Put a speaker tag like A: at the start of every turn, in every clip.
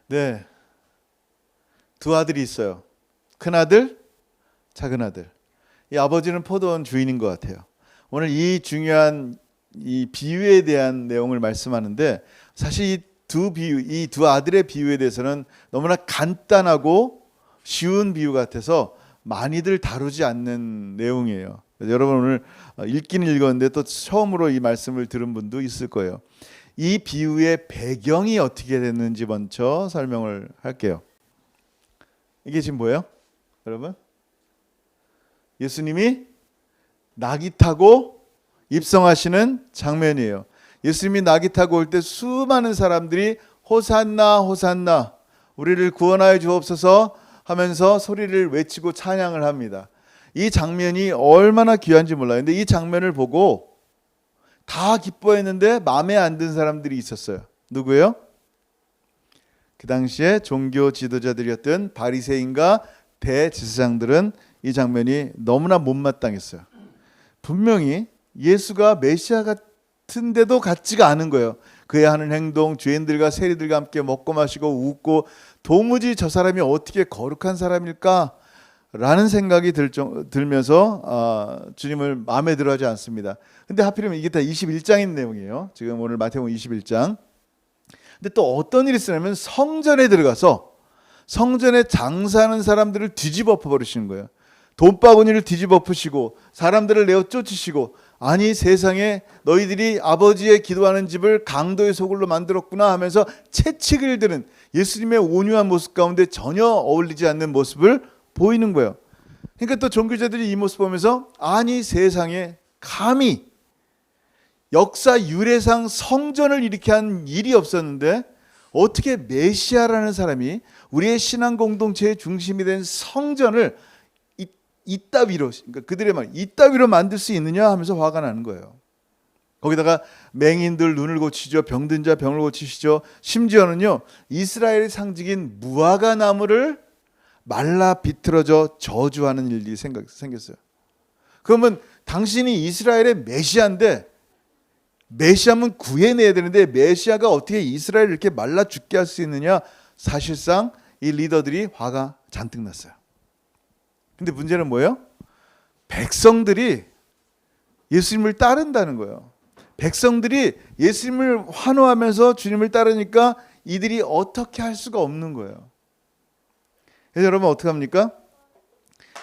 A: 네, 두 아들이 있어요. 큰 아들, 작은 아들. 이 아버지는 포도원 주인인 것 같아요. 오늘 이 중요한 이 비유에 대한 내용을 말씀하는데 사실 이 두 비유, 이 두 아들의 비유에 대해서는 너무나 간단하고 쉬운 비유 같아서 많이들 다루지 않는 내용이에요. 여러분 오늘 읽기는 읽었는데 또 처음으로 이 말씀을 들은 분도 있을 거예요. 이 비유의 배경이 어떻게 됐는지 먼저 설명을 할게요. 이게 지금 뭐예요? 여러분? 예수님이 나귀 타고 입성하시는 장면이에요. 예수님이 나귀 타고 올 때 수많은 사람들이 호산나 호산나 우리를 구원하여 주옵소서 하면서 소리를 외치고 찬양을 합니다. 이 장면이 얼마나 귀한지 몰라요. 근데 이 장면을 보고 다 기뻐했는데 마음에 안 든 사람들이 있었어요. 누구예요? 그 당시에 종교 지도자들이었던 바리새인과 대제사장들은 이 장면이 너무나 못마땅했어요. 분명히 예수가 메시아 같은데도 같지가 않은 거예요. 그의 하는 행동, 죄인들과 세리들과 함께 먹고 마시고 웃고 도무지 저 사람이 어떻게 거룩한 사람일까? 라는 생각이 들면서 주님을 마음에 들어하지 않습니다. 근데 하필이면 이게 다 21장인 내용이에요. 지금 오늘 마태복음 21장. 근데 또 어떤 일이 있으냐면 성전에 들어가서 성전에 장사하는 사람들을 뒤집어 버리시는 거예요. 돈바구니를 뒤집어 푸시고 사람들을 내어 쫓으시고 아니 세상에 너희들이 아버지의 기도하는 집을 강도의 소굴로 만들었구나 하면서 채찍을 드는 예수님의 온유한 모습 가운데 전혀 어울리지 않는 모습을 보이는 거예요. 그러니까 또 종교자들이 이 모습 보면서 아니 세상에 감히 역사 유래상 성전을 이렇게 한 일이 없었는데 어떻게 메시아라는 사람이 우리의 신앙 공동체의 중심이 된 성전을 이따위로, 그러니까 그들의 말 이따위로 만들 수 있느냐 하면서 화가 나는 거예요. 거기다가 맹인들 눈을 고치죠. 병든 자 병을 고치시죠. 심지어는요 이스라엘의 상징인 무화과 나무를 말라 비틀어져 저주하는 일이 생겼어요. 그러면 당신이 이스라엘의 메시아인데 메시아면 구해내야 되는데 메시아가 어떻게 이스라엘을 이렇게 말라 죽게 할 수 있느냐. 사실상 이 리더들이 화가 잔뜩 났어요. 근데 문제는 뭐예요? 백성들이 예수님을 따른다는 거예요. 백성들이 예수님을 환호하면서 주님을 따르니까 이들이 어떻게 할 수가 없는 거예요. 그래서 여러분 어떻게 합니까?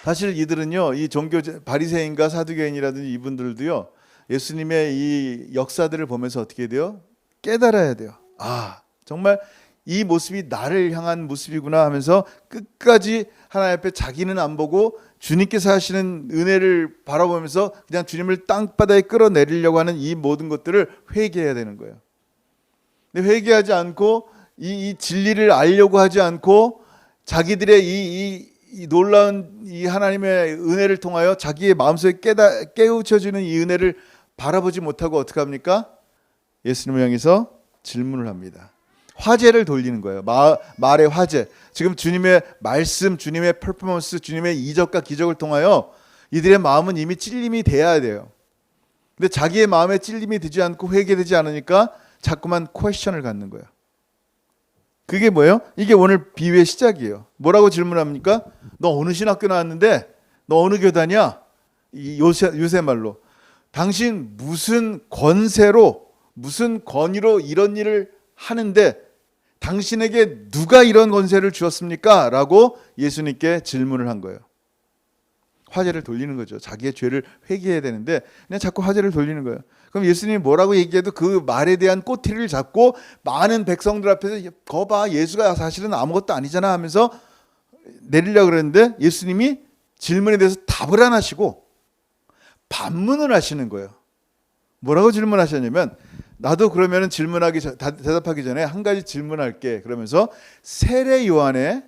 A: 사실 이들은요, 이 종교 바리새인과 사두개인이라든지 이분들도요, 예수님의 이 역사들을 보면서 어떻게 돼요? 깨달아야 돼요. 아, 정말 이 모습이 나를 향한 모습이구나 하면서 끝까지 하나님 앞에 자기는 안 보고 주님께서 하시는 은혜를 바라보면서 그냥 주님을 땅바닥에 끌어내리려고 하는 이 모든 것들을 회개해야 되는 거예요. 근데 회개하지 않고 이 진리를 알려고 하지 않고 자기들의 이 놀라운 이 하나님의 은혜를 통하여 자기의 마음속에 깨우쳐지는 이 은혜를 바라보지 못하고 어떻게 합니까? 예수님을 향해서 질문을 합니다. 화제를 돌리는 거예요. 말의 화제. 지금 주님의 말씀, 주님의 퍼포먼스, 주님의 이적과 기적을 통하여 이들의 마음은 이미 찔림이 돼야 돼요. 근데 자기의 마음에 찔림이 되지 않고 회개되지 않으니까 자꾸만 퀘스천을 갖는 거예요. 그게 뭐예요? 이게 오늘 비유의 시작이에요. 뭐라고 질문합니까? 너 어느 신학교 나왔는데 너 어느 교단이야? 요새 말로 당신 무슨 권세로 무슨 권위로 이런 일을 하는데 당신에게 누가 이런 권세를 주었습니까? 라고 예수님께 질문을 한 거예요. 화제를 돌리는 거죠. 자기의 죄를 회개해야 되는데 그냥 자꾸 화제를 돌리는 거예요. 그럼 예수님이 뭐라고 얘기해도 그 말에 대한 꼬투리를 잡고 많은 백성들 앞에서 거봐 예수가 사실은 아무것도 아니잖아 하면서 내리려고 그랬는데 예수님이 질문에 대해서 답을 안 하시고 반문을 하시는 거예요. 뭐라고 질문하셨냐면 나도 그러면 대답하기 전에 한 가지 질문할게. 그러면서 세례 요한의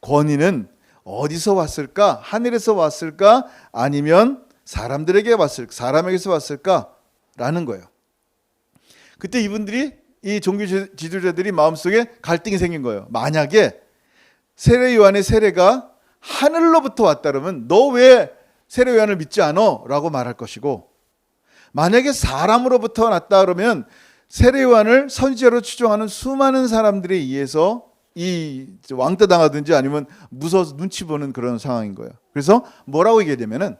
A: 권위는 어디서 왔을까? 하늘에서 왔을까? 아니면 사람에게서 왔을까? 라는 거예요. 그때 이분들이 이 종교 지도자들이 마음속에 갈등이 생긴 거예요. 만약에 세례 요한의 세례가 하늘로부터 왔다 그러면 너 왜 세례 요한을 믿지 않어? 라고 말할 것이고 만약에 사람으로부터 났다 그러면 세례 요한을 선지자로 추종하는 수많은 사람들에 의해서 이 왕따 당하든지 아니면 무서워서 눈치 보는 그런 상황인 거예요. 그래서 뭐라고 얘기하냐면은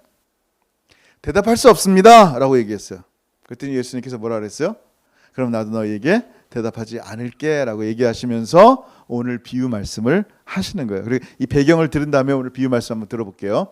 A: 대답할 수 없습니다 라고 얘기했어요. 그랬더니 예수님께서 뭐라 그랬어요? 그럼 나도 너에게 대답하지 않을게 라고 얘기하시면서 오늘 비유 말씀을 하시는 거예요. 그리고 이 배경을 들은 다음에 오늘 비유 말씀 한번 들어볼게요.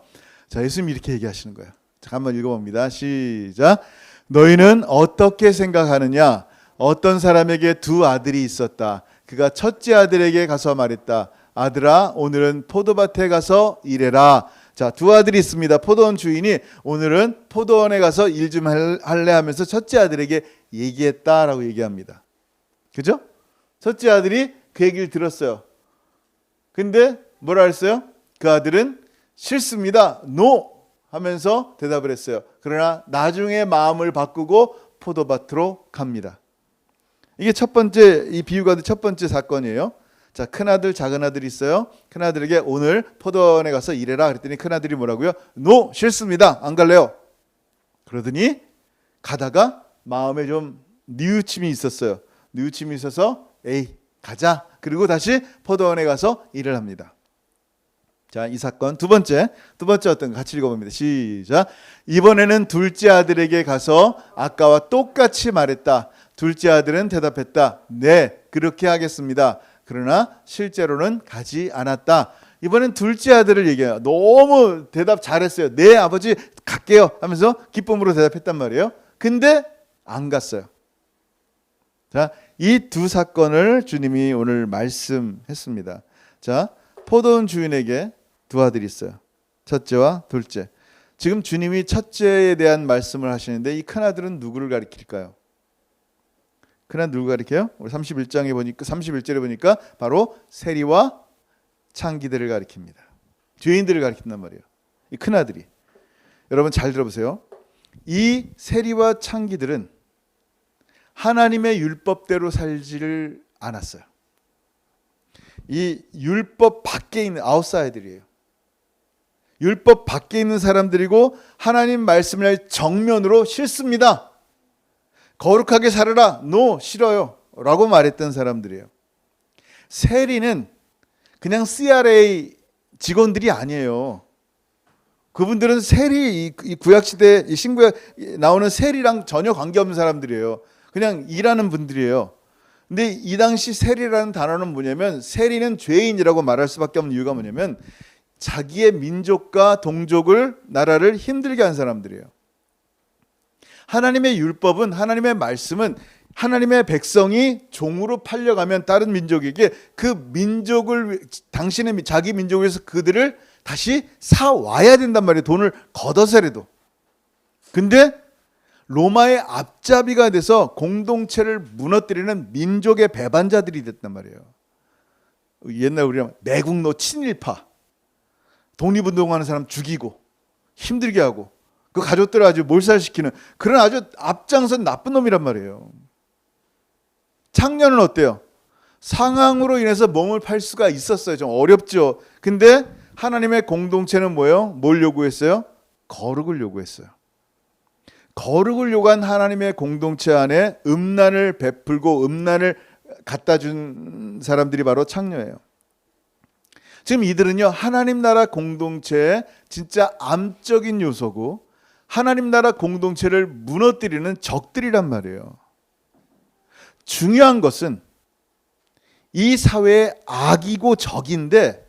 A: 자, 예수님이 이렇게 얘기하시는 거예요. 자, 한번 읽어봅니다. 시작. 너희는 어떻게 생각하느냐? 어떤 사람에게 두 아들이 있었다. 그가 첫째 아들에게 가서 말했다. 아들아, 오늘은 포도밭에 가서 일해라. 자, 두 아들이 있습니다. 포도원 주인이 오늘은 포도원에 가서 일 좀 할래 하면서 첫째 아들에게 얘기했다라고 얘기합니다. 그죠? 첫째 아들이 그 얘기를 들었어요. 근데 뭐라 했어요? 그 아들은 싫습니다. NO! 하면서 대답을 했어요. 그러나 나중에 마음을 바꾸고 포도밭으로 갑니다. 이게 첫 번째, 이 비유가 첫 번째 사건이에요. 자, 큰아들, 작은아들이 있어요. 큰아들에게 오늘 포도원에 가서 일해라 그랬더니 큰아들이 뭐라고요? NO! 싫습니다. 안 갈래요. 그러더니 가다가 마음에 좀 뉘우침이 있었어요. 뉘우침이 있어서 에이, 가자. 그리고 다시 포도원에 가서 일을 합니다. 자, 이 사건 두 번째 어떤 거 같이 읽어봅니다. 시작. 이번에는 둘째 아들에게 가서 아까와 똑같이 말했다. 둘째 아들은 대답했다. 네, 그렇게 하겠습니다. 그러나 실제로는 가지 않았다. 이번엔 둘째 아들을 얘기해요. 너무 대답 잘했어요. 네, 아버지 갈게요 하면서 기쁨으로 대답했단 말이에요. 근데 안 갔어요. 자, 이 두 사건을 주님이 오늘 말씀했습니다. 자, 포도원 주인에게 두 아들이 있어요. 첫째와 둘째. 지금 주님이 첫째에 대한 말씀을 하시는데 이 큰아들은 누구를 가리킬까요? 큰아들 누구 가리켜요? 우리 31장에 보니까 31절에 보니까 바로 세리와 창기들을 가리킵니다. 죄인들을 가리킨단 말이에요. 이 큰아들이. 여러분 잘 들어보세요. 이 세리와 창기들은 하나님의 율법대로 살지를 않았어요. 이 율법 밖에 있는 아웃사이더들이에요. 율법 밖에 있는 사람들이고 하나님 말씀을 정면으로 싫습니다. 거룩하게 살아라. 노, 싫어요. 라고 말했던 사람들이에요. 세리는 그냥 CRA 직원들이 아니에요. 그분들은 세리, 이 구약시대 이 신구약 나오는 세리랑 전혀 관계없는 사람들이에요. 그냥 일하는 분들이에요. 근데 이 당시 세리라는 단어는 뭐냐면 세리는 죄인이라고 말할 수밖에 없는 이유가 뭐냐면 자기의 민족과 동족을 나라를 힘들게 한 사람들이에요. 하나님의 율법은 하나님의 말씀은 하나님의 백성이 종으로 팔려가면 다른 민족에게 그 민족을 당신의 자기 민족에서 그들을 다시 사와야 된단 말이에요. 돈을 걷어서라도. 근데 로마의 앞잡이가 돼서 공동체를 무너뜨리는 민족의 배반자들이 됐단 말이에요. 옛날 우리가 매국노 친일파 독립운동하는 사람 죽이고 힘들게 하고 그 가족들을 아주 몰살시키는 그런 아주 앞장선 나쁜 놈이란 말이에요. 창녀는 어때요? 상황으로 인해서 몸을 팔 수가 있었어요. 좀 어렵죠. 근데 하나님의 공동체는 뭐예요? 뭘 요구했어요? 거룩을 요구했어요. 거룩을 요구한 하나님의 공동체 안에 음란을 베풀고 음란을 갖다 준 사람들이 바로 창녀예요. 지금 이들은요, 하나님 나라 공동체의 진짜 암적인 요소고 하나님 나라 공동체를 무너뜨리는 적들이란 말이에요. 중요한 것은 이 사회의 악이고 적인데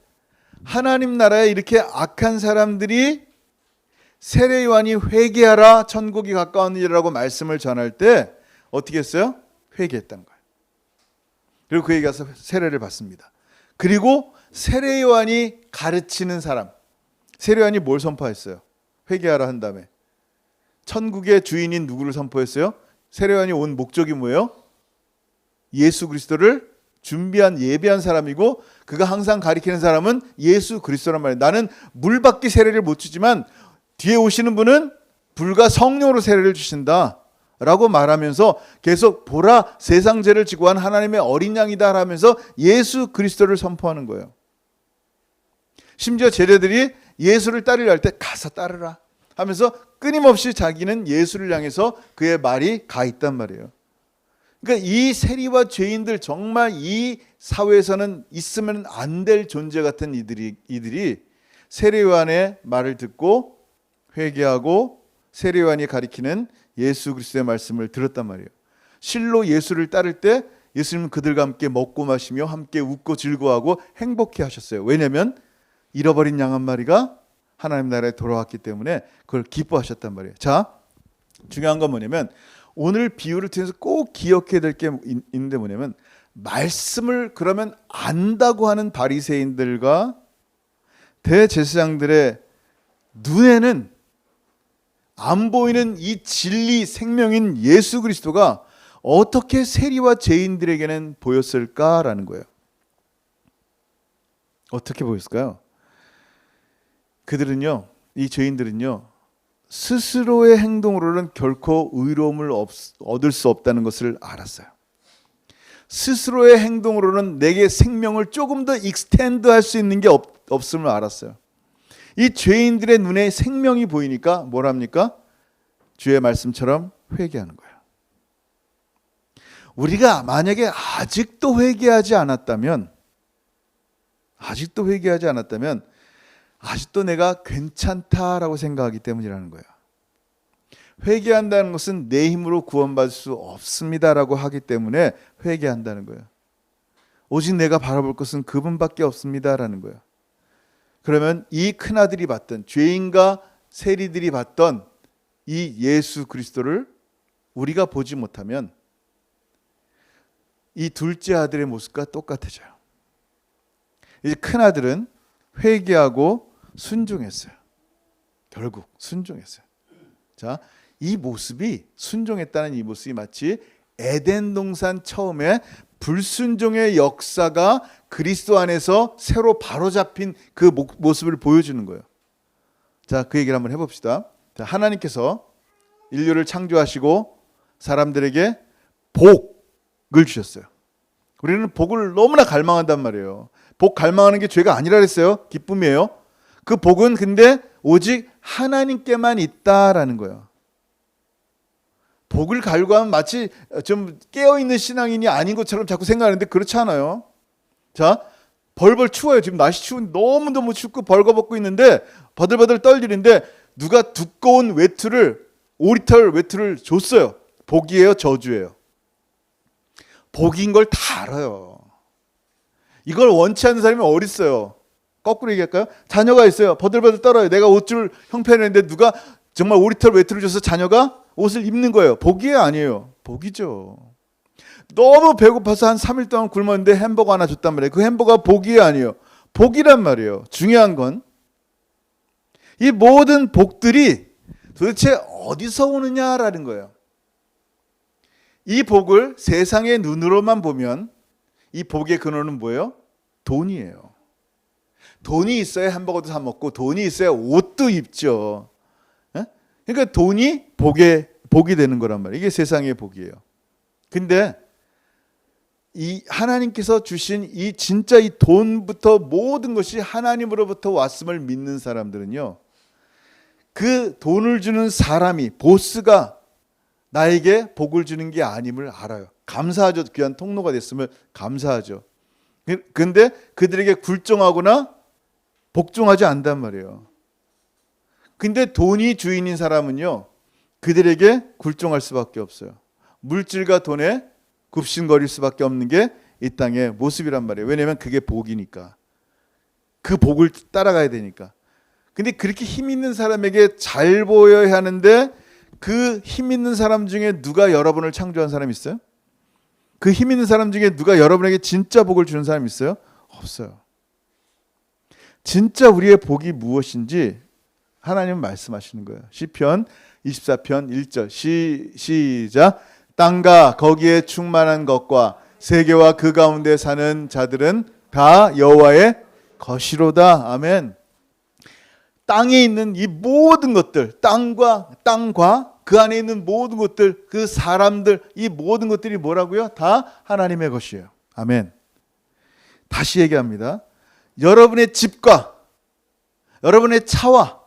A: 하나님 나라에 이렇게 악한 사람들이 세례 요한이 회개하라 천국이 가까운 일이라고 말씀을 전할 때 어떻게 했어요? 회개했다는 거예요. 그리고 그에게 가서 세례를 받습니다. 그리고 세례 요한이 가르치는 사람, 세례 요한이 뭘 선포했어요? 회개하라 한 다음에 천국의 주인인 누구를 선포했어요? 세례 요한이 온 목적이 뭐예요? 예수 그리스도를 준비한 예비한 사람이고 그가 항상 가리키는 사람은 예수 그리스도란 말이에요. 나는 물밖에 세례를 못 주지만 뒤에 오시는 분은 불과 성령으로 세례를 주신다 라고 말하면서 계속 보라 세상 죄를 지고 한 하나님의 어린 양이다 하면서 예수 그리스도를 선포하는 거예요. 심지어 제자들이 예수를 따르려 할 때 가서 따르라 하면서 끊임없이 자기는 예수를 향해서 그의 말이 가 있단 말이에요. 그러니까 이 세리와 죄인들, 정말 이 사회에서는 있으면 안 될 존재 같은 이들이 세례요한의 말을 듣고 회개하고 세례요한이 가리키는 예수 그리스도의 말씀을 들었단 말이에요. 실로 예수를 따를 때 예수님은 그들과 함께 먹고 마시며 함께 웃고 즐거워하고 행복해 하셨어요. 왜냐하면 잃어버린 양 한 마리가 하나님 나라에 돌아왔기 때문에 그걸 기뻐하셨단 말이에요. 자, 중요한 건 뭐냐면 오늘 비유를 통해서 꼭 기억해야 될 게 있는데 뭐냐면, 말씀을 그러면 안다고 하는 바리새인들과 대제사장들의 눈에는 안 보이는 이 진리 생명인 예수 그리스도가 어떻게 세리와 죄인들에게는 보였을까라는 거예요. 어떻게 보였을까요? 그들은요, 이 죄인들은요, 스스로의 행동으로는 결코 의로움을 얻을 수 없다는 것을 알았어요. 스스로의 행동으로는 내게 생명을 조금 더 익스텐드 할 수 있는 게 없음을 알았어요. 이 죄인들의 눈에 생명이 보이니까 뭘 합니까? 주의 말씀처럼 회개하는 거예요. 우리가 만약에 아직도 회개하지 않았다면 아직도 내가 괜찮다라고 생각하기 때문이라는 거예요. 회개한다는 것은 내 힘으로 구원받을 수 없습니다라고 하기 때문에 회개한다는 거예요. 오직 내가 바라볼 것은 그분밖에 없습니다라는 거예요. 그러면 이 큰아들이 봤던, 죄인과 세리들이 봤던 이 예수 그리스도를 우리가 보지 못하면 이 둘째 아들의 모습과 똑같아져요. 이제 큰아들은 회개하고 순종했어요. 결국 순종했어요. 자, 이 모습이, 순종했다는 이 모습이 마치 에덴 동산 처음에 불순종의 역사가 그리스도 안에서 새로 바로잡힌 그 모습을 보여주는 거예요. 자, 그 얘기를 한번 해봅시다. 자, 하나님께서 인류를 창조하시고 사람들에게 복을 주셨어요. 우리는 복을 너무나 갈망한단 말이에요. 복 갈망하는 게 죄가 아니라 그랬어요. 기쁨이에요. 그 복은 근데 오직 하나님께만 있다라는 거예요. 복을 갈구하면 마치 좀 깨어있는 신앙인이 아닌 것처럼 자꾸 생각하는데 그렇지 않아요. 자, 벌벌 추워요. 지금 날씨 추운, 너무너무 춥고 벌거벗고 있는데 버들버들 떨리는데 누가 두꺼운 외투를, 오리털 외투를 줬어요. 복이에요, 저주예요? 복인 걸 다 알아요. 이걸 원치 않는 사람이 어디 있어요? 거꾸로 얘기할까요? 자녀가 있어요. 버들버들 떨어요. 내가 옷줄 형편했는데 누가 정말 오리털 외투를 줘서 자녀가 옷을 입는 거예요. 복이에요, 아니에요? 복이죠. 너무 배고파서 한 3일 동안 굶었는데 햄버거 하나 줬단 말이에요. 그 햄버거가 복이에요, 아니에요? 복이란 말이에요. 중요한 건 이 모든 복들이 도대체 어디서 오느냐라는 거예요. 이 복을 세상의 눈으로만 보면 이 복의 근원은 뭐예요? 돈이에요. 돈이 있어야 햄버거도 사 먹고 돈이 있어야 옷도 입죠. 그러니까 돈이 복이 되는 거란 말이에요. 이게 세상의 복이에요. 근데 이 하나님께서 주신 이 진짜 이 돈부터 모든 것이 하나님으로부터 왔음을 믿는 사람들은요, 그 돈을 주는 사람이, 보스가 나에게 복을 주는 게 아님을 알아요. 감사하죠. 귀한 통로가 됐으면 감사하죠. 근데 그들에게 굴종하거나 복종하지 않단 말이에요. 근데 돈이 주인인 사람은요, 그들에게 굴종할 수밖에 없어요. 물질과 돈에 굽신거릴 수밖에 없는 게 이 땅의 모습이란 말이에요. 왜냐하면 그게 복이니까. 그 복을 따라가야 되니까. 근데 그렇게 힘 있는 사람에게 잘 보여야 하는데 그 힘 있는 사람 중에 누가 여러분을 창조한 사람이 있어요? 그 힘 있는 사람 중에 누가 여러분에게 진짜 복을 주는 사람이 있어요? 없어요. 진짜 우리의 복이 무엇인지 하나님은 말씀하시는 거예요. 시편 24편 1절 시작. 땅과 거기에 충만한 것과 세계와 그 가운데 사는 자들은 다 여호와의 것이로다. 아멘. 땅에 있는 이 모든 것들, 땅과 그 안에 있는 모든 것들, 그 사람들, 이 모든 것들이 뭐라고요? 다 하나님의 것이에요. 아멘. 다시 얘기합니다. 여러분의 집과 여러분의 차와,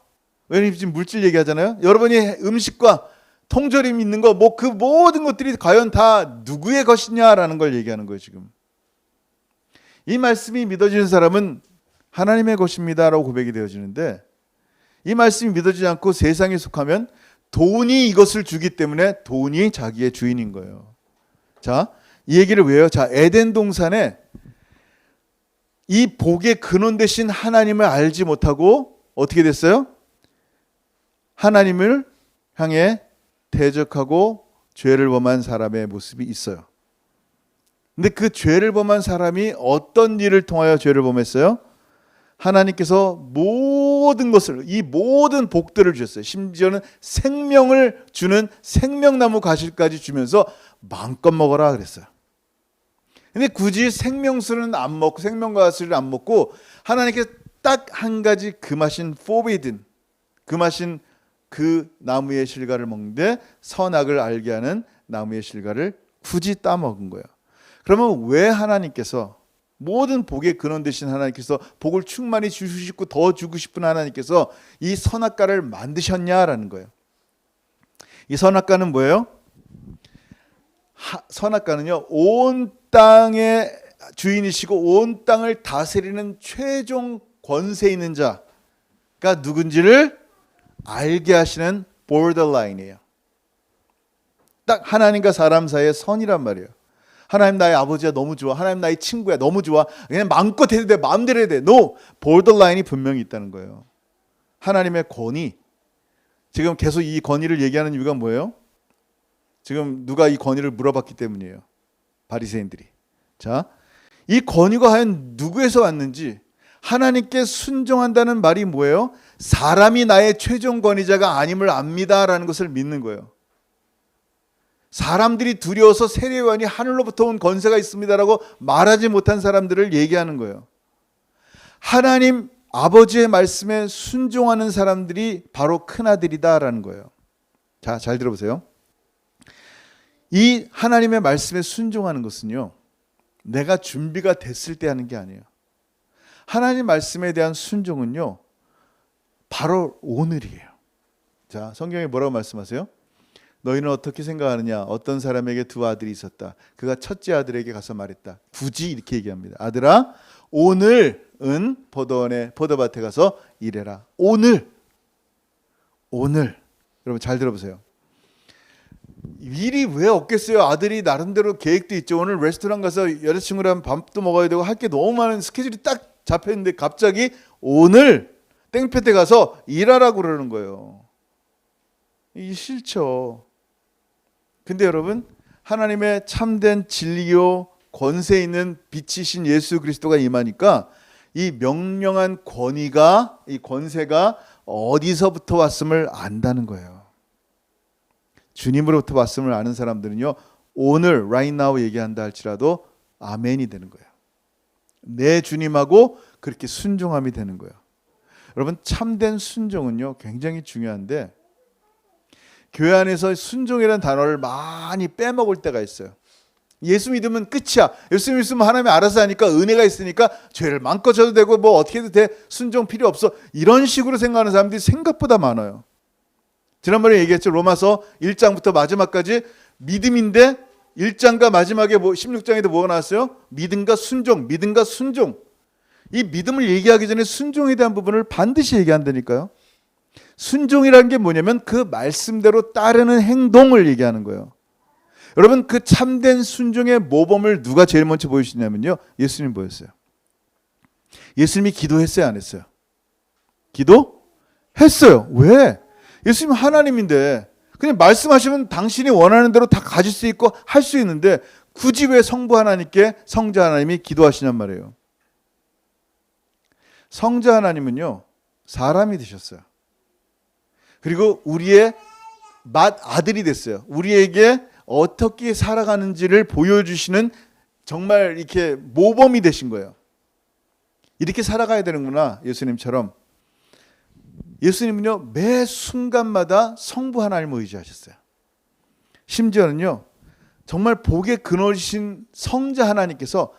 A: 왜냐면 지금 물질 얘기하잖아요. 여러분의 음식과 통절임 있는 거, 뭐 그 모든 것들이 과연 다 누구의 것이냐라는 걸 얘기하는 거예요, 지금. 이 말씀이 믿어지는 사람은 하나님의 것입니다라고 고백이 되어지는데, 이 말씀이 믿어지지 않고 세상에 속하면 돈이 이것을 주기 때문에 돈이 자기의 주인인 거예요. 자, 이 얘기를 왜요? 자, 에덴 동산에 이 복의 근원 되신 하나님을 알지 못하고 어떻게 됐어요? 하나님을 향해 대적하고 죄를 범한 사람의 모습이 있어요. 근데 그 죄를 범한 사람이 어떤 일을 통하여 죄를 범했어요? 하나님께서 모든 것을, 이 모든 복들을 주셨어요. 심지어는 생명을 주는 생명나무 가시까지 주면서 마음껏 먹어라 그랬어요. 근데 굳이 생명수는 안 먹고, 생명과실을 안 먹고, 하나님께서 딱 한 가지 금하신 forbidden, 금하신 그 나무의 실과를 먹는데 선악을 알게 하는 나무의 실과를 굳이 따먹은 거예요. 그러면 왜 하나님께서, 모든 복의 근원 되신 하나님께서, 복을 충만히 주시고 싶고 더 주고 싶은 하나님께서 이 선악과를 만드셨냐라는 거예요. 이 선악과는 뭐예요? 선악과는요, 온 땅의 주인이시고 온 땅을 다스리는 최종 권세 있는 자가 누군지를 알게 하시는 borderline이에요. 딱 하나님과 사람 사이의 선이란 말이에요. 하나님 나의 아버지야 너무 좋아. 하나님 나의 친구야 너무 좋아. 그냥 마음껏 해도 돼. 마음대로 해도 돼. No. borderline이 분명히 있다는 거예요. 하나님의 권위. 지금 계속 이 권위를 얘기하는 이유가 뭐예요? 지금 누가 이 권위를 물어봤기 때문이에요. 바리새인들이. 자, 이 권위가 과연 누구에서 왔는지, 하나님께 순종한다는 말이 뭐예요? 사람이 나의 최종 권위자가 아님을 압니다라는 것을 믿는 거예요. 사람들이 두려워서 세례요한이 하늘로부터 온 권세가 있습니다라고 말하지 못한 사람들을 얘기하는 거예요. 하나님 아버지의 말씀에 순종하는 사람들이 바로 큰아들이다라는 거예요. 자, 잘 들어보세요. 이 하나님의 말씀에 순종하는 것은요, 내가 준비가 됐을 때 하는 게 아니에요. 하나님 말씀에 대한 순종은요, 바로 오늘이에요. 자, 성경에 뭐라고 말씀하세요? 너희는 어떻게 생각하느냐? 어떤 사람에게 두 아들이 있었다. 그가 첫째 아들에게 가서 말했다. 굳이 이렇게 얘기합니다. 아들아, 오늘은 포도밭에 가서 일해라. 오늘. 여러분 잘 들어보세요. 일이 왜 없겠어요? 아들이 나름대로 계획도 있죠. 오늘 레스토랑 가서 여자친구랑 밥도 먹어야 되고 할 게 너무 많은 스케줄이 딱 잡혔는데 갑자기 오늘 땡볕에 가서 일하라고 그러는 거예요. 이게 싫죠. 근데 여러분, 하나님의 참된 진리요 권세 있는 빛이신 예수 그리스도가 임하니까 이 명령한 권위가, 이 권세가 어디서부터 왔음을 안다는 거예요. 주님으로부터 왔음을 아는 사람들은요, 오늘 right now 얘기한다 할지라도 아멘이 되는 거예요. 내 주님하고 그렇게 순종함이 되는 거예요. 여러분, 참된 순종은요 굉장히 중요한데, 교회 안에서 순종이라는 단어를 많이 빼먹을 때가 있어요. 예수 믿으면 끝이야. 예수 믿으면 하나님이 알아서 하니까, 은혜가 있으니까 죄를 마음껏 져도 되고 뭐 어떻게 해도 돼, 순종 필요 없어, 이런 식으로 생각하는 사람들이 생각보다 많아요. 지난번에 얘기했죠. 로마서 1장부터 마지막까지 믿음인데 1장과 마지막에 16장에도 뭐가 나왔어요? 믿음과 순종, 믿음과 순종. 이 믿음을 얘기하기 전에 순종에 대한 부분을 반드시 얘기한다니까요. 순종이라는 게 뭐냐면 그 말씀대로 따르는 행동을 얘기하는 거예요. 여러분, 그 참된 순종의 모범을 누가 제일 먼저 보여주시냐면요, 예수님 보였어요. 예수님이 기도했어요, 안 했어요? 기도했어요. 왜? 예수님 하나님인데 그냥 말씀하시면 당신이 원하는 대로 다 가질 수 있고 할 수 있는데 굳이 왜 성부 하나님께 성자 하나님이 기도하시냔 말이에요. 성자 하나님은요 사람이 되셨어요. 그리고 우리의 맏아들이 됐어요. 우리에게 어떻게 살아가는지를 보여주시는 정말 이렇게 모범이 되신 거예요. 이렇게 살아가야 되는구나, 예수님처럼. 예수님은요 매 순간마다 성부 하나님을 의지하셨어요. 심지어는요 정말 복의 근원이신 성자 하나님께서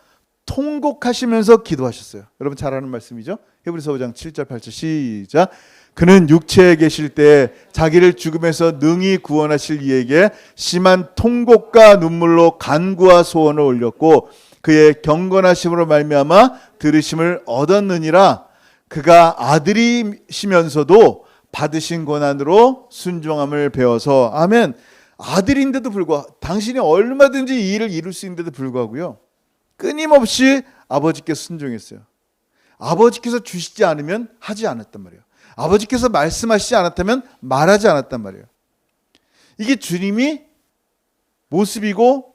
A: 통곡하시면서 기도하셨어요. 여러분 잘 아는 말씀이죠. 히브리서 5장 7절 8절 시작. 그는 육체에 계실 때 자기를 죽음에서 능히 구원하실 이에게 심한 통곡과 눈물로 간구와 소원을 올렸고 그의 경건하심으로 말미암아 들으심을 얻었느니라. 그가 아들이시면서도 받으신 고난으로 순종함을 배워서. 아멘. 아들인데도 불구하고, 당신이 얼마든지 이 일을 이룰 수 있는데도 불구하고요, 끊임없이 아버지께 순종했어요. 아버지께서 주시지 않으면 하지 않았단 말이에요. 아버지께서 말씀하시지 않았다면 말하지 않았단 말이에요. 이게 주님이 모습이고,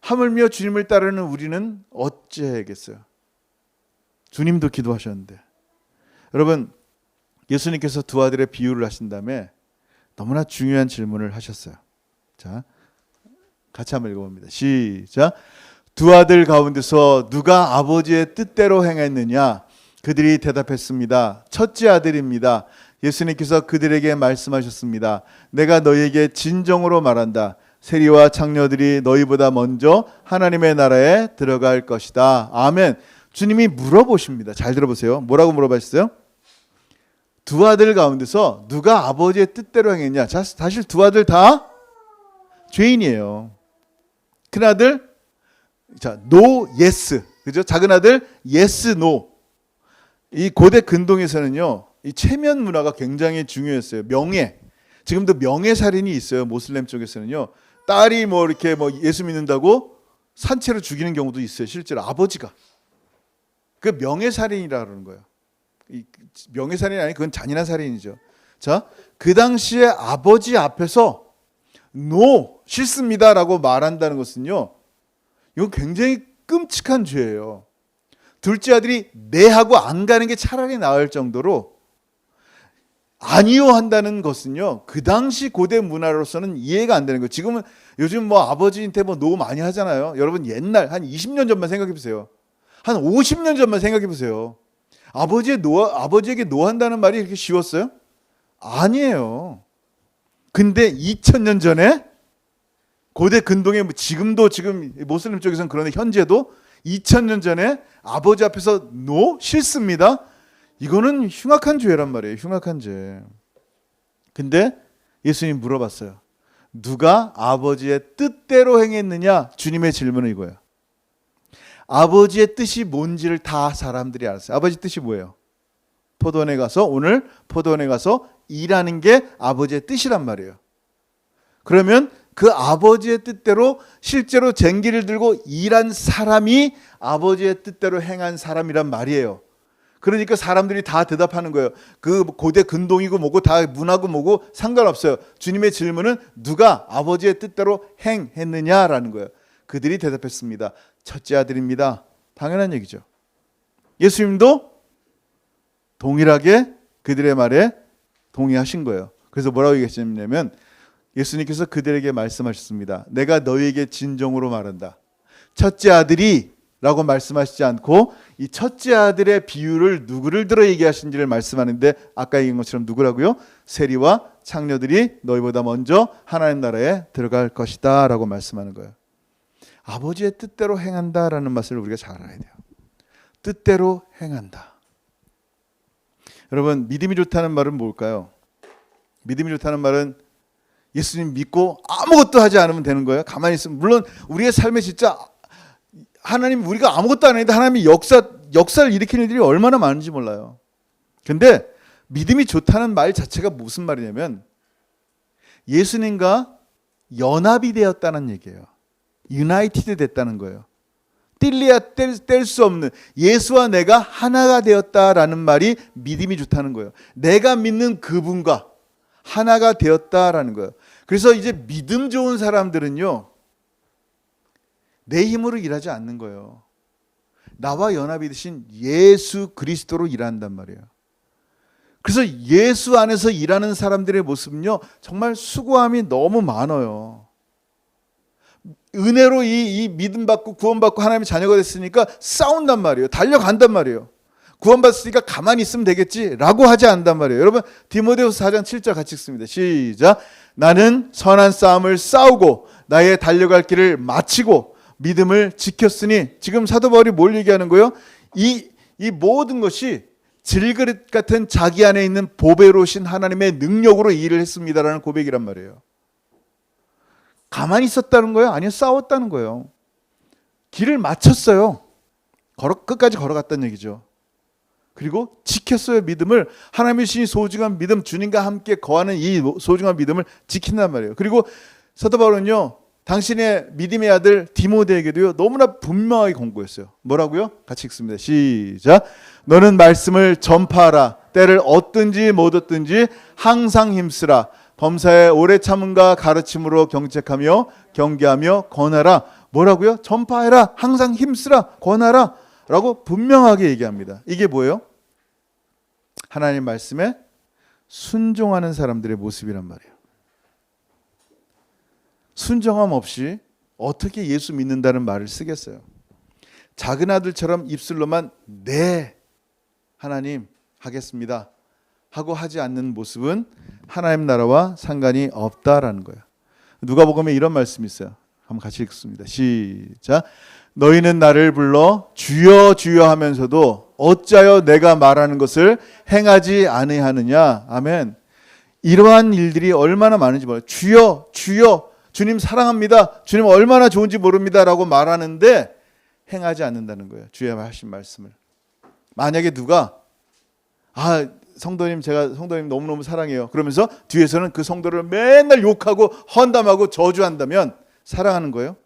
A: 하물며 주님을 따르는 우리는 어찌해야겠어요? 주님도 기도하셨는데. 여러분, 예수님께서 두 아들의 비유를 하신 다음에 너무나 중요한 질문을 하셨어요. 자, 같이 한번 읽어봅니다. 시작. 두 아들 가운데서 누가 아버지의 뜻대로 행했느냐? 그들이 대답했습니다. 첫째 아들입니다. 예수님께서 그들에게 말씀하셨습니다. 내가 너희에게 진정으로 말한다. 세리와 창녀들이 너희보다 먼저 하나님의 나라에 들어갈 것이다. 아멘. 주님이 물어보십니다. 잘 들어보세요. 뭐라고 물어봤어요? 두 아들 가운데서 누가 아버지의 뜻대로 행했냐? 사실 두 아들 다 죄인이에요. 큰 아들, 자, no, yes. 그죠? 작은 아들, yes, no. 이 고대 근동에서는요, 이 체면 문화가 굉장히 중요했어요. 명예. 지금도 명예 살인이 있어요. 모슬렘 쪽에서는요. 딸이 뭐 이렇게 뭐 예수 믿는다고 산채로 죽이는 경우도 있어요. 실제로 아버지가. 그 명예 살인이라 그러는 거예요. 이 명예 살인이 아니, 그건 잔인한 살인이죠. 자, 그 당시에 아버지 앞에서 no, 싫습니다라고 말한다는 것은요, 이건 굉장히 끔찍한 죄예요. 둘째 아들이 네 하고 안 가는 게 차라리 나을 정도로 아니요 한다는 것은요, 그 당시 고대 문화로서는 이해가 안 되는 거예요. 지금은 요즘 뭐 아버지한테 뭐 노 많이 하잖아요. 여러분 옛날 한 20년 전만 생각해 보세요. 한 50년 전만 생각해 보세요. 아버지에게 노한다는 말이 이렇게 쉬웠어요? 아니에요. 근데 2000년 전에 고대 근동에, 지금도 지금 모슬림 쪽에서는 그런데 현재도 2000년 전에 아버지 앞에서 노? 싫습니다. 이거는 흉악한 죄란 말이에요. 흉악한 죄. 근데 예수님 물어봤어요. 누가 아버지의 뜻대로 행했느냐? 주님의 질문은 이거예요. 아버지의 뜻이 뭔지를 다 사람들이 알았어요. 아버지 뜻이 뭐예요? 포도원에 가서, 오늘 포도원에 가서 일하는 게 아버지의 뜻이란 말이에요. 그러면 그 아버지의 뜻대로 실제로 쟁기를 들고 일한 사람이 아버지의 뜻대로 행한 사람이란 말이에요. 그러니까 사람들이 다 대답하는 거예요. 그 고대 근동이고 뭐고 다 문화고 뭐고 상관없어요. 주님의 질문은 누가 아버지의 뜻대로 행했느냐라는 거예요. 그들이 대답했습니다. 첫째 아들입니다. 당연한 얘기죠. 예수님도 동일하게 그들의 말에 동의하신 거예요. 그래서 뭐라고 얘기하셨냐면, 예수님께서 그들에게 말씀하셨습니다. 내가 너희에게 진정으로 말한다. 첫째 아들이 라고 말씀하시지 않고 이 첫째 아들의 비유를 누구를 들어 얘기하신지를 말씀하는데, 아까 얘기한 것처럼 누구라고요? 세리와 창녀들이 너희보다 먼저 하나님 나라에 들어갈 것이다 라고 말씀하는 거예요. 아버지의 뜻대로 행한다라는 말을 우리가 잘 알아야 돼요. 뜻대로 행한다. 여러분, 믿음이 좋다는 말은 뭘까요? 믿음이 좋다는 말은 예수님 믿고 아무것도 하지 않으면 되는 거예요. 가만히 있으면. 물론 우리의 삶에 진짜 하나님, 우리가 아무것도 안 했는데 하나님이 역사를 일으키는 일이 얼마나 많은지 몰라요. 근데 믿음이 좋다는 말 자체가 무슨 말이냐면, 예수님과 연합이 되었다는 얘기예요. 유나이티드 됐다는 거예요. 뗄래야 뗄 수 없는, 예수와 내가 하나가 되었다라는 말이 믿음이 좋다는 거예요. 내가 믿는 그분과 하나가 되었다라는 거예요. 그래서 이제 믿음 좋은 사람들은요, 내 힘으로 일하지 않는 거예요. 나와 연합이 되신 예수 그리스도로 일한단 말이에요. 그래서 예수 안에서 일하는 사람들의 모습은요, 정말 수고함이 너무 많아요. 은혜로 이 믿음 받고 구원 받고 하나님의 자녀가 됐으니까 싸운단 말이에요. 달려간단 말이에요. 구원 받았으니까 가만히 있으면 되겠지라고 하지 않단 말이에요. 여러분, 디모데후서 4장 7절 같이 읽습니다. 시작. 나는 선한 싸움을 싸우고 나의 달려갈 길을 마치고 믿음을 지켰으니. 지금 사도 바울이 뭘 얘기하는 거예요? 이 모든 것이 질그릇 같은 자기 안에 있는 보배로우신 하나님의 능력으로 일을 했습니다라는 고백이란 말이에요. 가만히 있었다는 거예요? 아니요, 싸웠다는 거예요. 길을 맞췄어요. 끝까지 걸어갔다는 얘기죠. 그리고 지켰어요. 믿음을, 하나님의 신이 소중한 믿음, 주님과 함께 거하는 이 소중한 믿음을 지킨단 말이에요. 그리고 사도 바울은요, 당신의 믿음의 아들 디모데에게도요, 너무나 분명하게 권고했어요. 뭐라고요? 같이 읽습니다. 시작. 너는 말씀을 전파하라. 때를 얻든지 못 얻든지 항상 힘쓰라. 범사에 오래 참음과 가르침으로 경책하며 경계하며 권하라. 뭐라고요? 전파해라. 항상 힘쓰라. 권하라. 라고 분명하게 얘기합니다. 이게 뭐예요? 하나님 말씀에 순종하는 사람들의 모습이란 말이에요. 순종함 없이 어떻게 예수 믿는다는 말을 쓰겠어요? 작은 아들처럼 입술로만 네, 하나님 하겠습니다 하고 하지 않는 모습은 하나님 나라와 상관이 없다라는 거예요. 누가복음에 이런 말씀이 있어요. 한번 같이 읽습니다. 시작. 너희는 나를 불러 주여 주여 하면서도 어찌하여 내가 말하는 것을 행하지 아니하느냐. 아멘. 이러한 일들이 얼마나 많은지 몰라요. 주여 주여, 주님 사랑합니다, 주님 얼마나 좋은지 모릅니다 라고 말하는데 행하지 않는다는 거예요. 주의 하신 말씀을. 만약에 누가 성도님, 제가 성도님 너무너무 사랑해요 그러면서 뒤에서는 그 성도를 맨날 욕하고 헌담하고 저주한다면 사랑하는 거예요?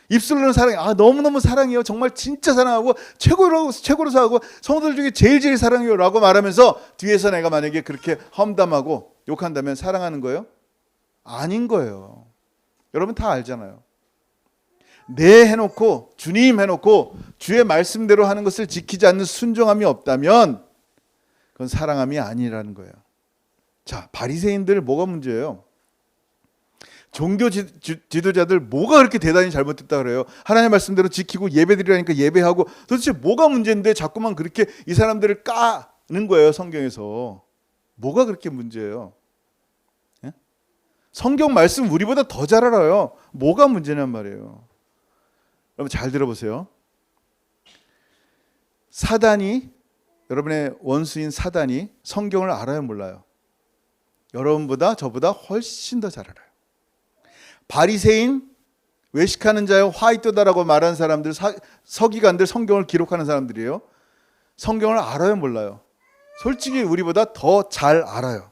A: 입술로는 사랑해, 너무너무 사랑해요, 정말 진짜 사랑하고 최고로 사랑하고 성도들 중에 제일 사랑해요 라고 말하면서 뒤에서 내가 만약에 그렇게 험담하고 욕한다면 사랑하는 거예요? 아닌 거예요. 여러분 다 알잖아요. 네 해놓고 주님 해놓고 주의 말씀대로 하는 것을 지키지 않는 순종함이 없다면 그건 사랑함이 아니라는 거예요. 자, 바리새인들 뭐가 문제예요? 종교 지도자들 뭐가 그렇게 대단히 잘못됐다 그래요? 하나님의 말씀대로 지키고 예배드리라니까 예배하고, 도대체 뭐가 문제인데 자꾸만 그렇게 이 사람들을 까는 거예요. 성경에서 뭐가 그렇게 문제예요? 예? 성경 말씀 우리보다 더 잘 알아요. 뭐가 문제냔 말이에요. 여러분 잘 들어보세요. 사단이, 여러분의 원수인 사단이 성경을 알아요, 몰라요? 여러분보다 저보다 훨씬 더 잘 알아요. 바리새인, 외식하는 자여 화이토다라고 말하는 사람들, 서기관들, 성경을 기록하는 사람들이에요. 성경을 알아요, 몰라요? 솔직히 우리보다 더 잘 알아요.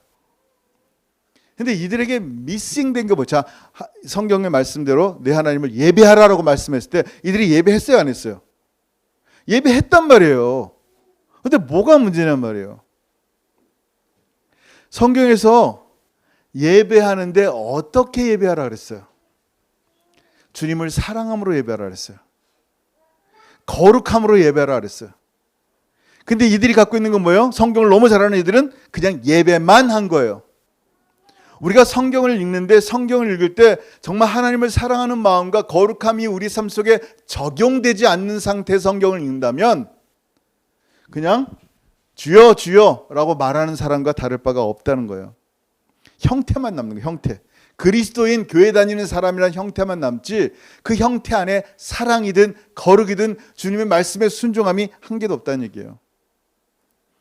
A: 근데 이들에게 미싱된 게 뭐죠? 성경의 말씀대로 내 하나님을 예배하라라고 말씀했을 때 이들이 예배했어요, 안 했어요? 예배했단 말이에요. 근데 뭐가 문제냔 말이에요. 성경에서 예배하는데 어떻게 예배하라 그랬어요? 주님을 사랑함으로 예배하라 그랬어요. 거룩함으로 예배하라 그랬어요. 근데 이들이 갖고 있는 건 뭐예요? 성경을 너무 잘 아는 이들은 그냥 예배만 한 거예요. 우리가 성경을 읽는데, 성경을 읽을 때 정말 하나님을 사랑하는 마음과 거룩함이 우리 삶 속에 적용되지 않는 상태의 성경을 읽는다면 그냥 주여 주여 라고 말하는 사람과 다를 바가 없다는 거예요. 형태만 남는 거예요. 형태. 그리스도인, 교회 다니는 사람이란 형태만 남지 그 형태 안에 사랑이든 거룩이든 주님의 말씀에 순종함이 한 개도 없다는 얘기예요.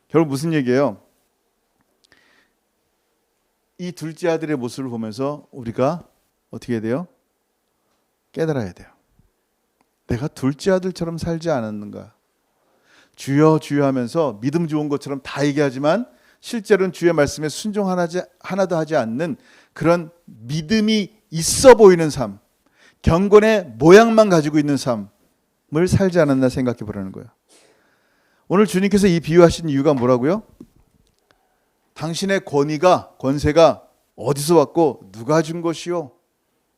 A: 결국 무슨 얘기예요? 이 둘째 아들의 모습을 보면서 우리가 어떻게 해야 돼요? 깨달아야 돼요. 내가 둘째 아들처럼 살지 않았는가? 주여 주여 하면서 믿음 좋은 것처럼 다 얘기하지만 실제로는 주의 말씀에 순종 하나도 하지 않는 그런 믿음이 있어 보이는 삶, 경건의 모양만 가지고 있는 삶을 살지 않았나 생각해 보라는 거예요. 오늘 주님께서 이 비유하신 이유가 뭐라고요? 당신의 권세가 어디서 왔고 누가 준 것이요?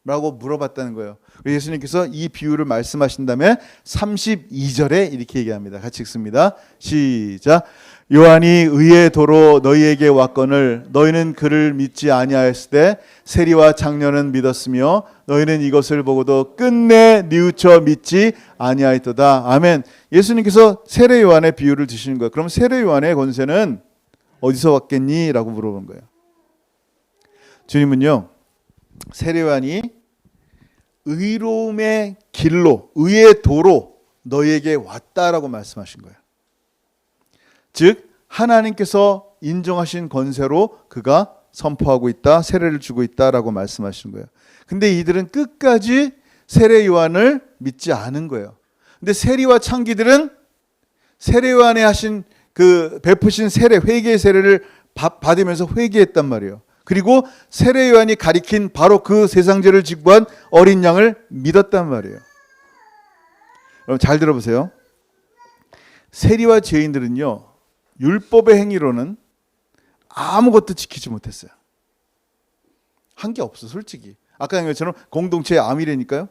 A: 라고 물어봤다는 거예요. 예수님께서 이 비유를 말씀하신 다음에 32절에 이렇게 얘기합니다. 같이 읽습니다. 시작. 요한이 의의 도로 너희에게 왔거늘 너희는 그를 믿지 아니하였을 때 세리와 장녀는 믿었으며 너희는 이것을 보고도 끝내 뉘우쳐 믿지 아니하였도다. 아멘. 예수님께서 세례 요한의 비유를 드시는 거예요. 그럼 세례 요한의 권세는 어디서 왔겠니? 라고 물어본 거예요. 주님은요, 세례 요한이 의로움의 길로, 의의 도로 너희에게 왔다라고 말씀하신 거예요. 즉 하나님께서 인정하신 권세로 그가 선포하고 있다, 세례를 주고 있다라고 말씀하시는 거예요. 근데 이들은 끝까지 세례 요한을 믿지 않은 거예요. 근데 세리와 창기들은 세례 요한이 하신 그 베푸신 세례, 회개의 세례를 받으면서 회개했단 말이에요. 그리고 세례 요한이 가리킨 바로 그 세상죄를 직부한 어린 양을 믿었단 말이에요. 여러분 잘 들어보세요. 세리와 죄인들은요, 율법의 행위로는 아무것도 지키지 못했어요. 한 게 없어, 솔직히. 아까 한 것처럼 공동체의 암이라니까요.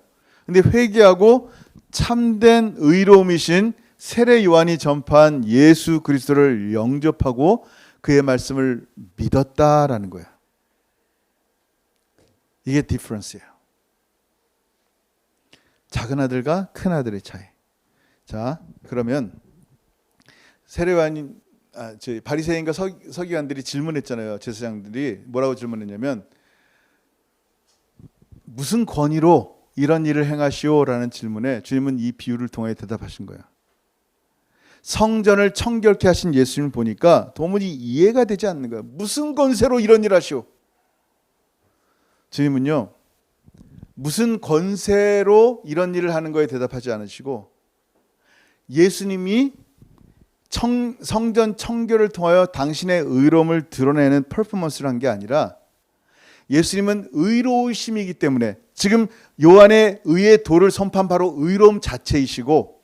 A: 근데 회개하고 참된 의로움이신 세례 요한이 전파한 예수 그리스도를 영접하고 그의 말씀을 믿었다라는 거예요. 이게 디퍼런스예요. 작은 아들과 큰 아들의 차이. 자, 그러면 세례 요한이 바리새인과 서기관들이 질문했잖아요. 제사장들이 뭐라고 질문했냐면 무슨 권위로 이런 일을 행하시오라는 질문에 주님은 이 비유를 통해 대답하신 거예요. 성전을 청결케 하신 예수님을 보니까 도무지 이해가 되지 않는 거예요. 무슨 권세로 이런 일을 하시오? 주님은요, 무슨 권세로 이런 일을 하는 거에 대답하지 않으시고 예수님이 성전 청결을 통하여 당신의 의로움을 드러내는 퍼포먼스를 한 게 아니라 예수님은 의로우심이기 때문에 지금 요한의 의의 도를 선포한 바로 의로움 자체이시고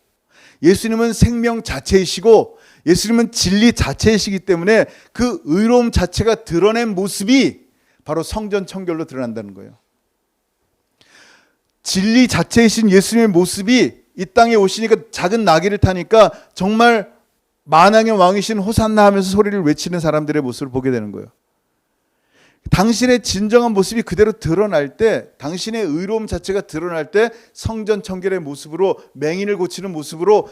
A: 예수님은 생명 자체이시고 예수님은 진리 자체이시기 때문에 그 의로움 자체가 드러낸 모습이 바로 성전 청결로 드러난다는 거예요. 진리 자체이신 예수님의 모습이 이 땅에 오시니까 작은 나귀를 타니까 정말 만왕의 왕이신 호산나 하면서 소리를 외치는 사람들의 모습을 보게 되는 거예요. 당신의 진정한 모습이 그대로 드러날 때, 당신의 의로움 자체가 드러날 때 성전 청결의 모습으로, 맹인을 고치는 모습으로,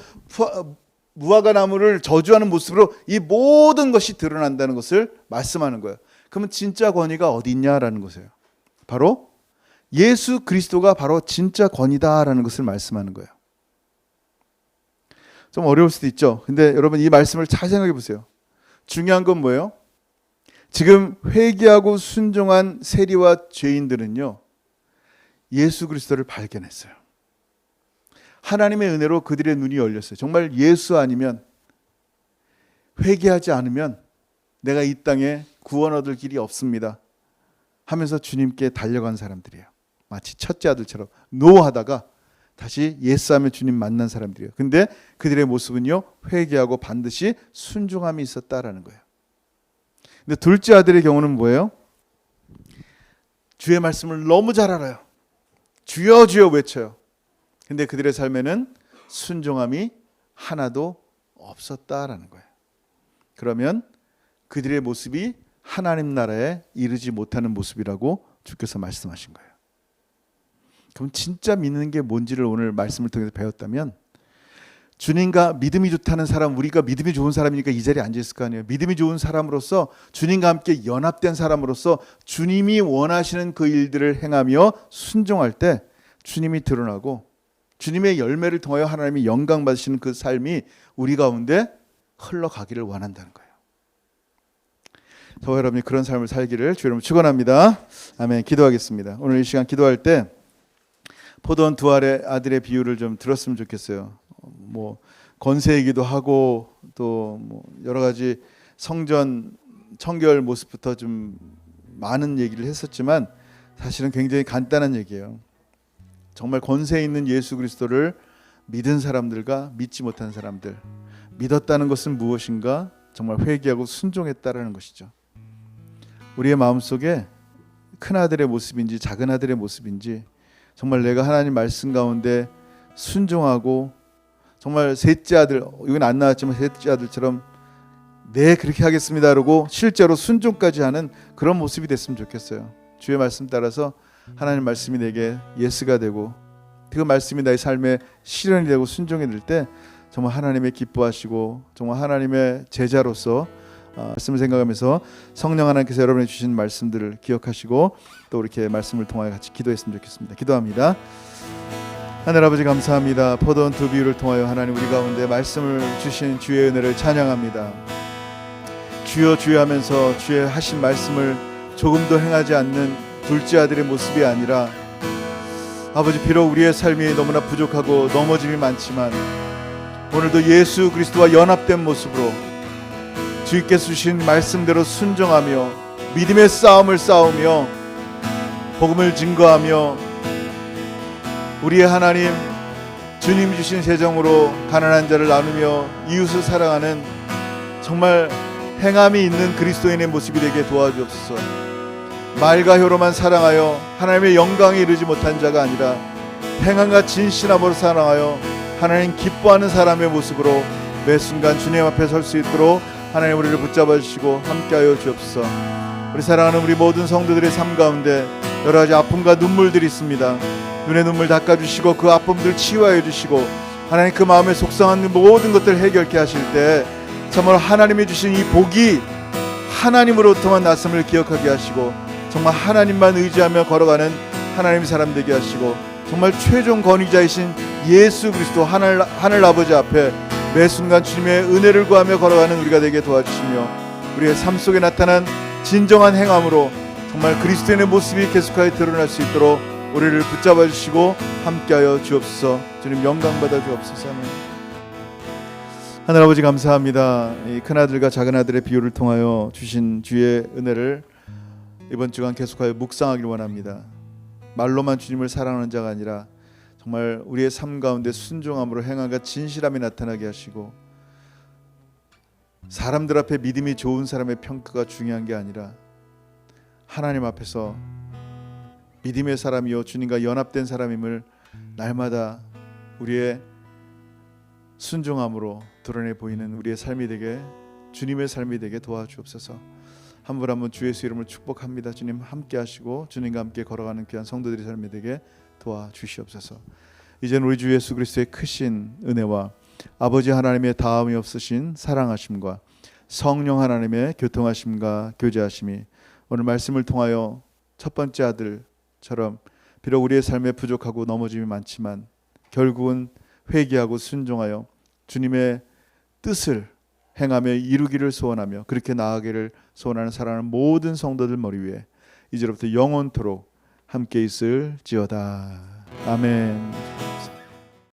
A: 무화과 나무를 저주하는 모습으로 이 모든 것이 드러난다는 것을 말씀하는 거예요. 그러면 진짜 권위가 어디 있냐라는 것이에요. 바로 예수 그리스도가 바로 진짜 권위다라는 것을 말씀하는 거예요. 좀 어려울 수도 있죠. 근데 여러분 이 말씀을 잘 생각해 보세요. 중요한 건 뭐예요? 지금 회개하고 순종한 세리와 죄인들은요, 예수 그리스도를 발견했어요. 하나님의 은혜로 그들의 눈이 열렸어요. 정말 예수 아니면, 회개하지 않으면 내가 이 땅에 구원 얻을 길이 없습니다 하면서 주님께 달려간 사람들이에요. 마치 첫째 아들처럼 노하다가 다시 예수하며 주님 만난 사람들이에요. 근데 그들의 모습은요, 회개하고 반드시 순종함이 있었다라는 거예요. 근데 둘째 아들의 경우는 뭐예요? 주의 말씀을 너무 잘 알아요. 주여 주여 외쳐요. 근데 그들의 삶에는 순종함이 하나도 없었다라는 거예요. 그러면 그들의 모습이 하나님 나라에 이르지 못하는 모습이라고 주께서 말씀하신 거예요. 그럼 진짜 믿는 게 뭔지를 오늘 말씀을 통해서 배웠다면, 주님과 믿음이 좋다는 사람, 우리가 믿음이 좋은 사람이니까 이 자리에 앉아있을 거 아니에요. 믿음이 좋은 사람으로서, 주님과 함께 연합된 사람으로서 주님이 원하시는 그 일들을 행하며 순종할 때 주님이 드러나고 주님의 열매를 통하여 하나님이 영광 받으시는 그 삶이 우리 가운데 흘러가기를 원한다는 거예요. 저와 여러분이 그런 삶을 살기를 주 여러분 축원합니다. 아멘. 기도하겠습니다. 오늘 이 시간 기도할 때 포도원 두 아들의 비유를 좀 들었으면 좋겠어요. 뭐 권세이기도 하고 또 뭐 여러 가지 성전 청결 모습부터 좀 많은 얘기를 했었지만 사실은 굉장히 간단한 얘기예요. 정말 권세 있는 예수 그리스도를 믿은 사람들과 믿지 못한 사람들, 믿었다는 것은 무엇인가? 정말 회개하고 순종했다라는 것이죠. 우리의 마음속에 큰 아들의 모습인지 작은 아들의 모습인지, 정말 내가 하나님 말씀 가운데 순종하고 정말 셋째 아들, 이건 안 나왔지만 셋째 아들처럼 네 그렇게 하겠습니다 그러고 실제로 순종까지 하는 그런 모습이 됐으면 좋겠어요. 주의 말씀 따라서 하나님 말씀이 내게 예스가 되고 그 말씀이 나의 삶에 실현이 되고 순종이 될 때 정말 하나님의 기뻐하시고 정말 하나님의 제자로서 말씀을 생각하면서 성령 하나님께서 여러분이 주신 말씀들을 기억하시고 또 이렇게 말씀을 통하여 같이 기도했으면 좋겠습니다. 기도합니다. 하늘 아버지 감사합니다. 포도원 두 비유를 통하여 하나님 우리 가운데 말씀을 주신 주의 은혜를 찬양합니다. 주여 주여 하면서 주의 하신 말씀을 조금도 행하지 않는 둘째 아들의 모습이 아니라 아버지, 비록 우리의 삶이 너무나 부족하고 넘어짐이 많지만 오늘도 예수 그리스도와 연합된 모습으로 주께서 주신 말씀대로 순종하며 믿음의 싸움을 싸우며 복음을 증거하며 우리의 하나님 주님 주신 재정으로 가난한 자를 나누며 이웃을 사랑하는 정말 행함이 있는 그리스도인의 모습이 되게 도와주옵소서. 말과 혀로만 사랑하여 하나님의 영광에 이르지 못한 자가 아니라 행함과 진실함으로 사랑하여 하나님 기뻐하는 사람의 모습으로 매 순간 주님 앞에 설 수 있도록 하나님 우리를 붙잡아 주시고 함께하여 주옵소서. 우리 사랑하는 우리 모든 성도들의 삶 가운데 여러 가지 아픔과 눈물들이 있습니다. 눈의 눈물 닦아주시고 그 아픔들 치유하여 주시고 하나님 그 마음에 속상한 모든 것들을 해결케 하실 때 정말 하나님이 주신 이 복이 하나님으로부터만 났음을 기억하게 하시고 정말 하나님만 의지하며 걸어가는 하나님의 사람 되게 하시고 정말 최종 권위자이신 예수 그리스도 하늘 아버지 앞에 매 순간 주님의 은혜를 구하며 걸어가는 우리가 되게 도와주시며 우리의 삶 속에 나타난 진정한 행함으로 정말 그리스도인의 모습이 계속하여 드러날 수 있도록 우리를 붙잡아 주시고 함께하여 주옵소서. 주님 영광 받아 주옵소서. 하늘아버지 감사합니다. 이 큰아들과 작은아들의 비유를 통하여 주신 주의 은혜를 이번 주간 계속하여 묵상하길 원합니다. 말로만 주님을 사랑하는 자가 아니라 정말 우리의 삶 가운데 순종함으로 행함과 진실함이 나타나게 하시고 사람들 앞에 믿음이 좋은 사람의 평가가 중요한 게 아니라 하나님 앞에서 믿음의 사람이요 주님과 연합된 사람임을 날마다 우리의 순종함으로 드러내 보이는 우리의 삶이 되게 주님의 삶이 되게 도와주옵소서. 한 분 한 분 주 예수 이름을 축복합니다. 주님 함께 하시고 주님과 함께 걸어가는 귀한 성도들의 삶이 되게 도와주시옵소서. 이제는 우리 주 예수 그리스도의 크신 은혜와 아버지 하나님의 다함이 없으신 사랑하심과 성령 하나님의 교통하심과 교제하심이 오늘 말씀을 통하여 첫 번째 아들처럼 비록 우리의 삶에 부족하고 넘어짐이 많지만 결국은 회개하고 순종하여 주님의 뜻을 행하며 이루기를 소원하며 그렇게 나아가기를 소원하는 사랑하는 모든 성도들 머리 위에 이제로부터 영원토록 함께 있을지어다. 아멘.